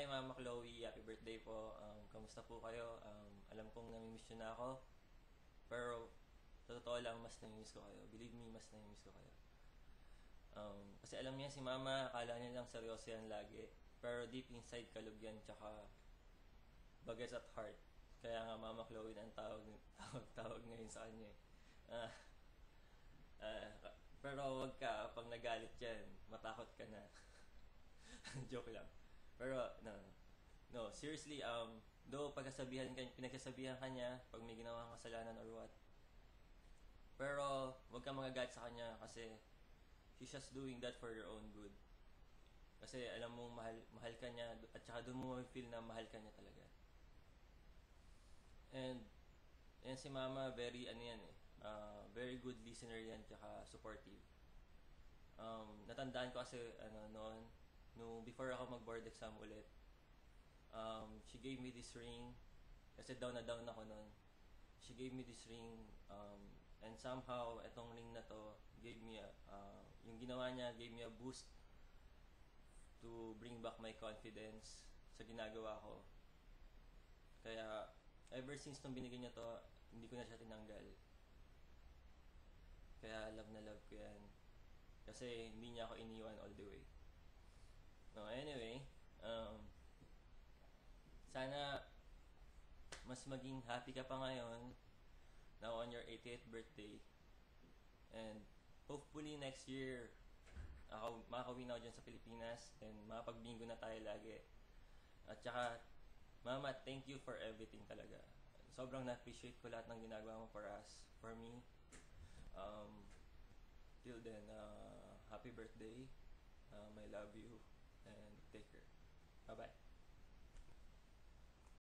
Mama Chloe, happy birthday po. Kamusta po kayo? Alam kong namimiss nyo na ako. Pero, sa totoo lang, mas namimiss ko kayo. Believe me, mas namimiss ko kayo. Kasi alam niya si Mama, akala niya lang seryoso yan lagi. Pero deep inside, kalog yan, tsaka bagas at heart. Kaya nga Mama Chloe na ang tawag ngayon sa kanya. Ah, ah, pero wag ka, pag nagalit yan, matakot ka na. Joke lang. Pero, no, seriously, though pinagsasabihan ka niya pag may ginawang kasalanan or what. Pero, wag ka magagalit sa kanya kasi she's just doing that for your own good. Kasi alam mong mahal ka niya at saka doon mo feel na mahal ka niya talaga. And si Mama, very very good listener yan tsaka supportive. Natandaan ko kasi noon, no, before ako mag-board exam ulit, she gave me this ring kasi down na down ako noon. She gave me this ring, and somehow etong ring na to gave me yung ginawa niya gave me a boost to bring back my confidence sa ginagawa ko. Kaya ever since nung binigay niya to, hindi ko na siya tinanggal. Kaya love na love ko yan. Kasi hindi niya ako iniwan all the way. No, anyway, sana mas maging happy ka pa ngayon now on your 80th birthday. And hopefully next year, makakawin ako dyan sa Pilipinas and makapagbingo na tayo lagi. At saka, Mama, thank you for everything talaga. Sobrang na-appreciate ko lahat ng ginagawa mo for us, for me. Till then, happy birthday. I love you. And